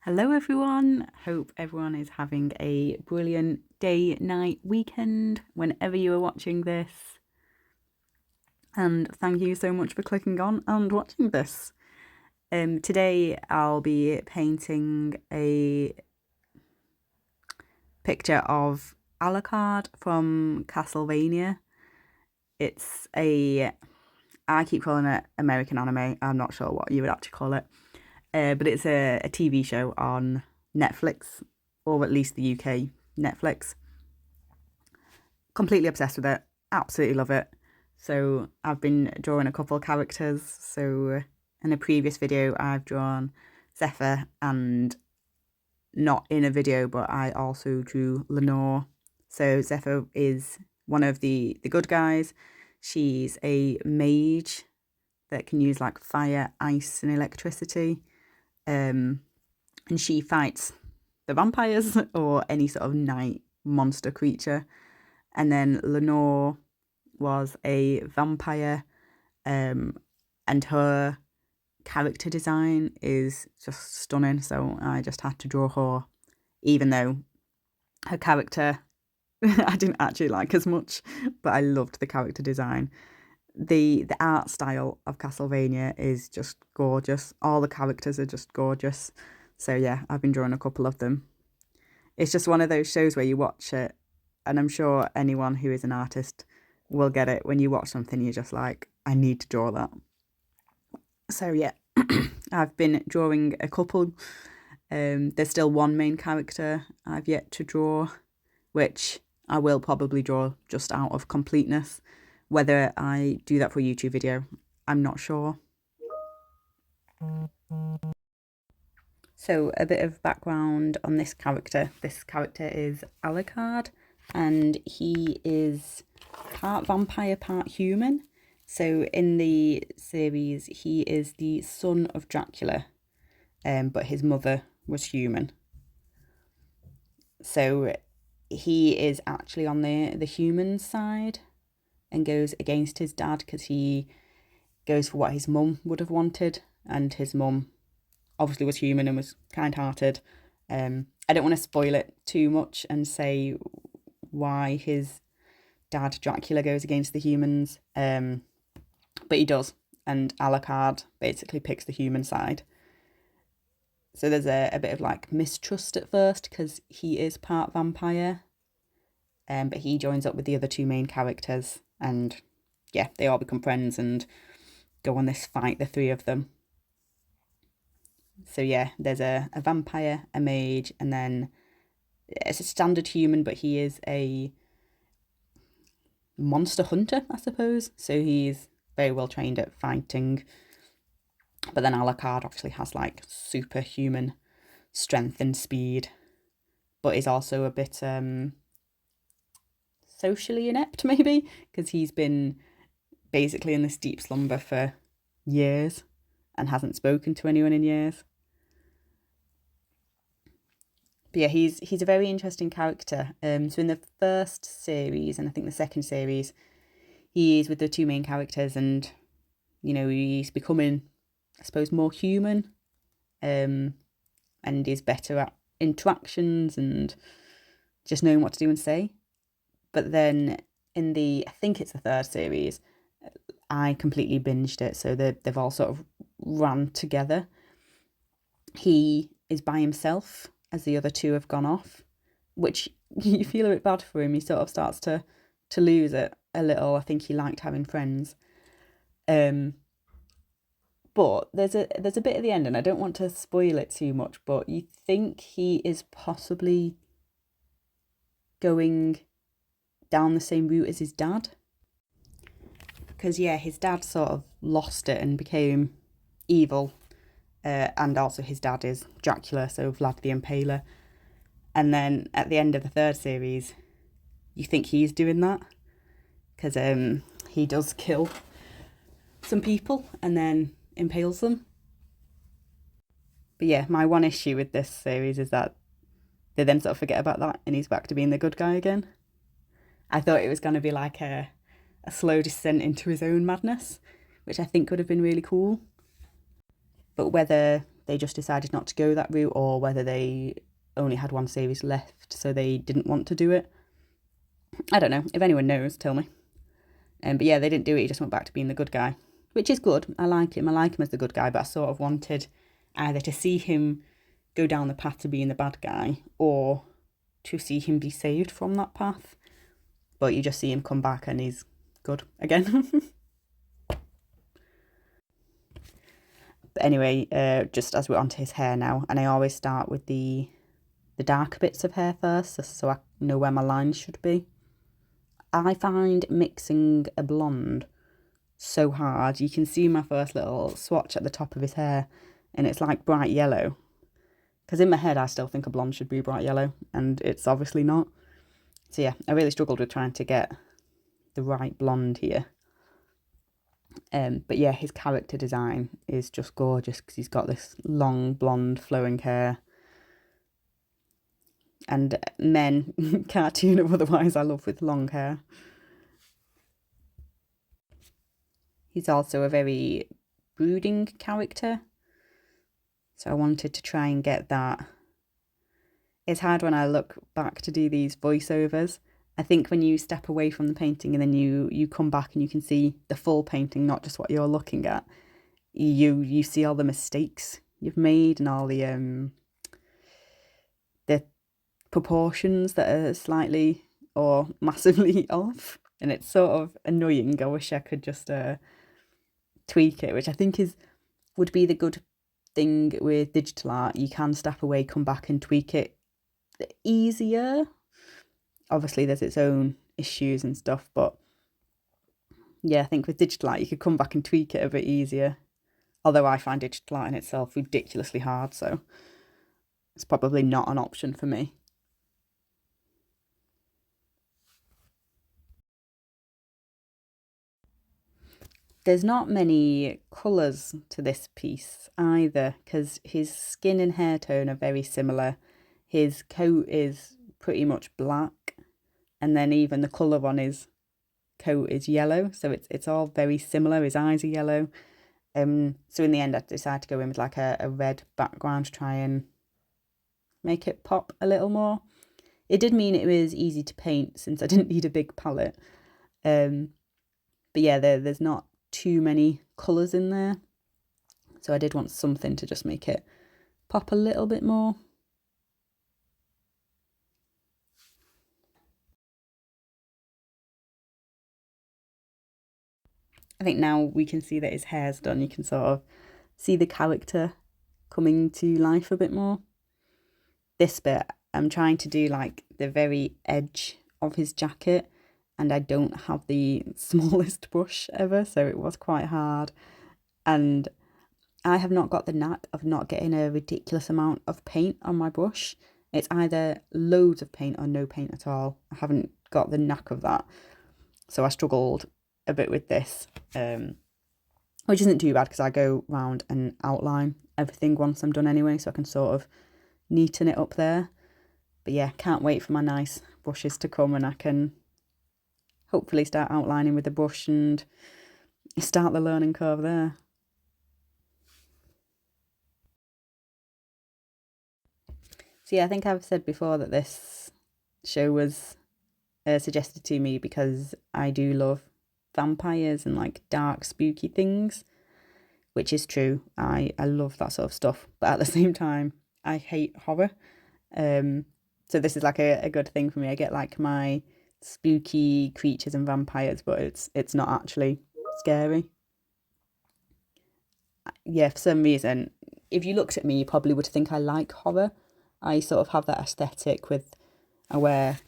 Hello everyone, hope everyone is having a brilliant day, night, weekend, whenever you are watching this. And thank you so much for clicking on and watching this. Today I'll be painting a picture of Alucard from Castelvania. I keep calling it American anime, I'm not sure what you would actually call it. But it's a TV show on Netflix, or at least the UK Netflix. Completely obsessed with it. Absolutely love it. So I've been drawing a couple of characters. So in a previous video, I've drawn Zephyr, and not in a video, but I also drew Lenore. So Zephyr is one of the good guys. She's a mage that can use like fire, ice, and electricity. And she fights the vampires or any sort of night monster creature. And then Lenore was a vampire, and her character design is just stunning. So I just had to draw her, even though her character I didn't actually like as much, but I loved the character design. The art style of Castlevania is just gorgeous. All the characters are just gorgeous. So yeah, I've been drawing a couple of them. It's just one of those shows where you watch it, and I'm sure anyone who is an artist will get it. When you watch something, you're just like, I need to draw that. So yeah, I've been drawing a couple. There's still one main character I've yet to draw, which I will probably draw just out of completeness. Whether I do that for a YouTube video, I'm not sure. So a bit of background on this character. This character is Alucard, and he is part vampire, part human. So in the series, he is the son of Dracula, but his mother was human. So he is actually on the human side and goes against his dad because he goes for what his mum would have wanted, and his mum obviously was human and was kind-hearted. I don't want to spoil it too much and say why his dad Dracula goes against the humans, but he does, and Alucard basically picks the human side. So there's a bit of like mistrust at first because he is part vampire, but he joins up with the other two main characters, and yeah, they all become friends and go on this fight, the three of them. So yeah, there's a vampire, a mage, and then it's a standard human, but he is a monster hunter, I suppose. So he's very well trained at fighting. But then Alucard actually has like superhuman strength and speed, but is also a bit socially inept, maybe, because he's been basically in this deep slumber for years and hasn't spoken to anyone in years. But yeah, he's a very interesting character. So in the first series, and I think the second series, he's with the two main characters, and he's becoming, I suppose, more human, and is better at interactions and just knowing what to do and say. But then in I think it's the third series, I completely binged it, so they've all sort of ran together. He is by himself as the other two have gone off, which you feel a bit bad for him. He sort of starts to lose it a little. I think he liked having friends. But there's a bit at the end, and I don't want to spoil it too much, but you think he is possibly going down the same route as his dad. Because yeah, his dad sort of lost it and became evil. And also his dad is Dracula, so Vlad the Impaler. And then at the end of the third series, you think he's doing that, because he does kill some people and then impales them. But yeah, my one issue with this series is that they then sort of forget about that and he's back to being the good guy again. I thought it was going to be like a slow descent into his own madness, which I think would have been really cool. But whether they just decided not to go that route, or whether they only had one series left so they didn't want to do it. I don't know. If anyone knows, tell me. But yeah, they didn't do it. He just went back to being the good guy, which is good. I like him. I like him as the good guy, but I sort of wanted either to see him go down the path to being the bad guy, or to see him be saved from that path. But you just see him come back and he's good again. But anyway, just as we're onto his hair now, and I always start with the darker bits of hair first, so I know where my lines should be. I find mixing a blonde so hard. You can see my first little swatch at the top of his hair, and it's like bright yellow. Because in my head, I still think a blonde should be bright yellow, and it's obviously not. So yeah, I really struggled with trying to get the right blonde here. But yeah, his character design is just gorgeous because he's got this long blonde flowing hair. And men, cartoon or otherwise, I love with long hair. He's also a very brooding character, so I wanted to try and get that. It's hard when I look back to do these voiceovers. I think when you step away from the painting and then you come back and you can see the full painting, not just what you're looking at, you see all the mistakes you've made and all the proportions that are slightly or massively off, and it's sort of annoying. I wish I could just tweak it, which I think would be the good thing with digital art. You can step away, come back and tweak it easier. Obviously there's its own issues and stuff, but yeah, I think with digital art you could come back and tweak it a bit easier, although I find digital art in itself ridiculously hard, so it's probably not an option for me. There's not many colours to this piece either, because his skin and hair tone are very similar. His coat is pretty much black, and then even the colour on his coat is yellow, so it's all very similar. His eyes are yellow. So in the end I decided to go in with like a red background to try and make it pop a little more. It did mean it was easy to paint since I didn't need a big palette. But yeah, there's not too many colours in there, so I did want something to just make it pop a little bit more. I think now we can see that his hair's done. You can sort of see the character coming to life a bit more. This bit, I'm trying to do like the very edge of his jacket, and I don't have the smallest brush ever, so it was quite hard. And I have not got the knack of not getting a ridiculous amount of paint on my brush. It's either loads of paint or no paint at all. I haven't got the knack of that, so I struggled a bit with this, which isn't too bad because I go round and outline everything once I'm done anyway, so I can sort of neaten it up there. But yeah, can't wait for my nice brushes to come and I can hopefully start outlining with the brush and start the learning curve there. So yeah, I think I've said before that this show was suggested to me because I do love vampires and like dark spooky things, which is true. I love that sort of stuff, but at the same time I hate horror. So this is like a good thing for me. I get like my spooky creatures and vampires, but it's not actually scary. Yeah, for some reason, if you looked at me, you probably would think I like horror. I sort of have that aesthetic with, I wear,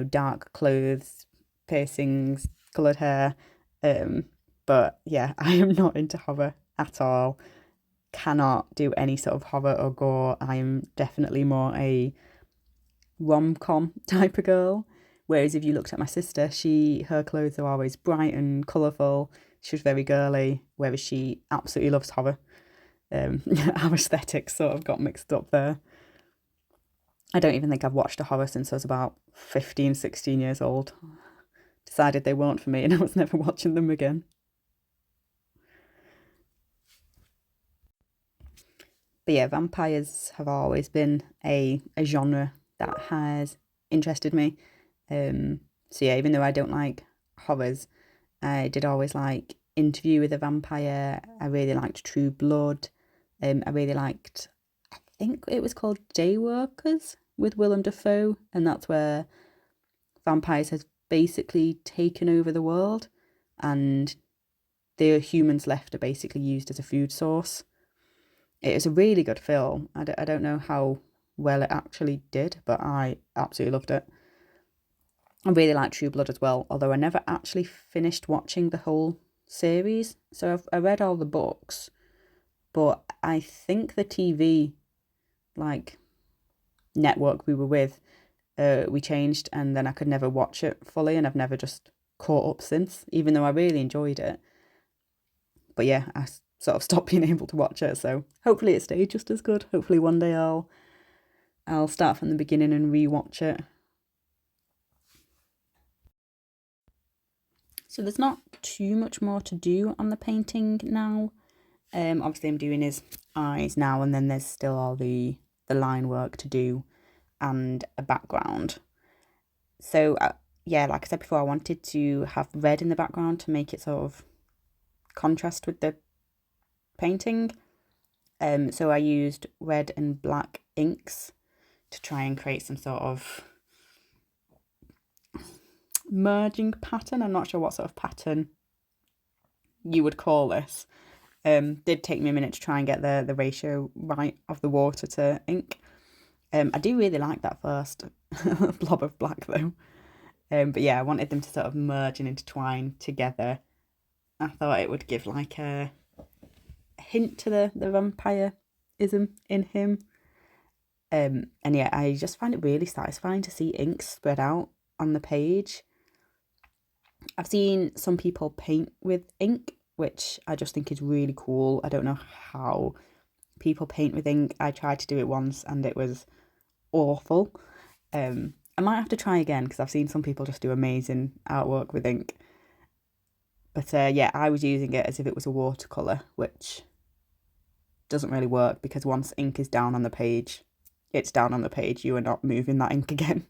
dark clothes, piercings, coloured hair. But yeah, I am not into horror at all. Cannot do any sort of horror or gore. I am definitely more a rom-com type of girl. Whereas if you looked at my sister, her clothes are always bright and colourful. She was very girly, whereas she absolutely loves horror. Our aesthetics sort of got mixed up there. I don't even think I've watched a horror since I was about 15, 16 years old. Decided they weren't for me and I was never watching them again. But yeah, vampires have always been a genre that has interested me. So yeah, even though I don't like horrors, I did always like Interview with a Vampire. I really liked True Blood. I really liked, I think it was called Daywalkers with Willem Dafoe, and that's where vampires has basically taken over the world, and the humans left are basically used as a food source. It is a really good film. I don't know how well it actually did, but I absolutely loved it. I really like True Blood as well, although I never actually finished watching the whole series. So I read all the books, but I think the TV, like, network we were with, we changed, and then I could never watch it fully, and I've never just caught up since, even though I really enjoyed it. But yeah, I sort of stopped being able to watch it, so hopefully it stayed just as good. Hopefully one day I'll start from the beginning and rewatch it. So there's not too much more to do on the painting now. Obviously I'm doing his eyes now, and then there's still all the line work to do and a background. So yeah, like I said before, I wanted to have red in the background to make it sort of contrast with the painting. So I used red and black inks to try and create some sort of merging pattern. I'm not sure what sort of pattern you would call this. Did take me a minute to try and get the ratio right of the water to ink. I do really like that first blob of black though. But yeah, I wanted them to sort of merge and intertwine together. I thought it would give like a hint to the vampireism in him. And yeah, I just find it really satisfying to see ink spread out on the page. I've seen some people paint with ink, which I just think is really cool. I don't know how people paint with ink. I tried to do it once and it was awful. I might have to try again because I've seen some people just do amazing artwork with ink. But yeah, I was using it as if it was a watercolour, which doesn't really work because once ink is down on the page, it's down on the page. You are not moving that ink again.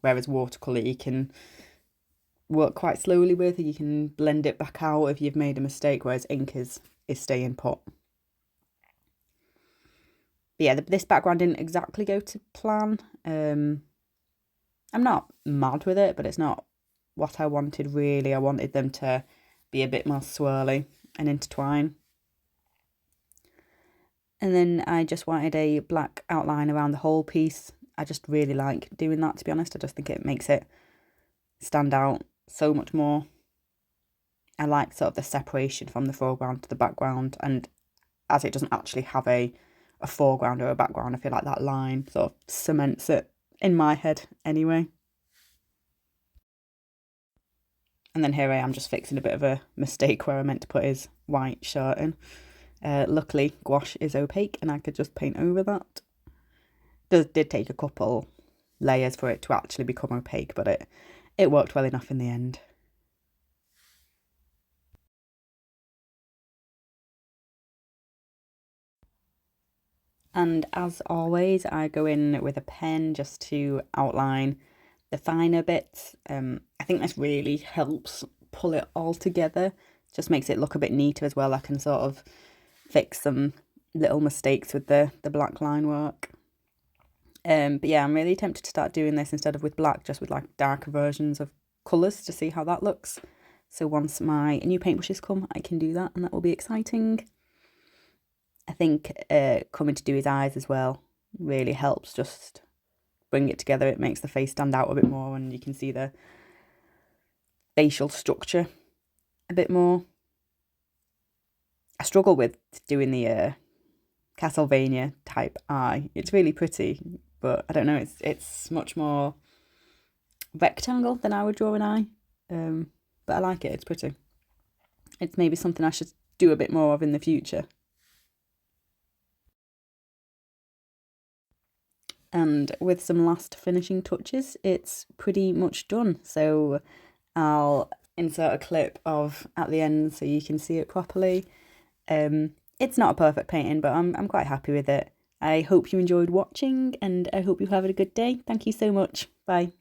Whereas watercolour, you can work quite slowly with, and you can blend it back out if you've made a mistake, whereas ink is staying put. But yeah, this background didn't exactly go to plan. I'm not mad with it, but it's not what I wanted really. I wanted them to be a bit more swirly and intertwine. And then I just wanted a black outline around the whole piece. I just really like doing that, to be honest. I just think it makes it stand out so much more. I like sort of the separation from the foreground to the background, and as it doesn't actually have a foreground or a background, I feel like that line sort of cements it in my head anyway. And then here I am just fixing a bit of a mistake where I meant to put his white shirt in. Luckily, gouache is opaque and I could just paint over that. Did take a couple layers for it to actually become opaque, but it worked well enough in the end. And as always, I go in with a pen just to outline the finer bits. I think this really helps pull it all together. Just makes it look a bit neater as well. I can sort of fix some little mistakes with the black line work. But yeah, I'm really tempted to start doing this instead of with black, just with like darker versions of colours to see how that looks. So once my new paintbrushes come, I can do that, and that will be exciting. I think coming to do his eyes as well really helps just bring it together. It makes the face stand out a bit more, and you can see the facial structure a bit more. I struggle with doing the Castelvania type eye. It's really pretty, but I don't know, it's much more rectangle than I would draw an eye. But I like it, it's pretty. It's maybe something I should do a bit more of in the future. And with some last finishing touches, it's pretty much done. So I'll insert a clip of at the end so you can see it properly. It It's not a perfect painting, but I'm quite happy with it. I hope you enjoyed watching and I hope you have a good day. Thank you so much. Bye.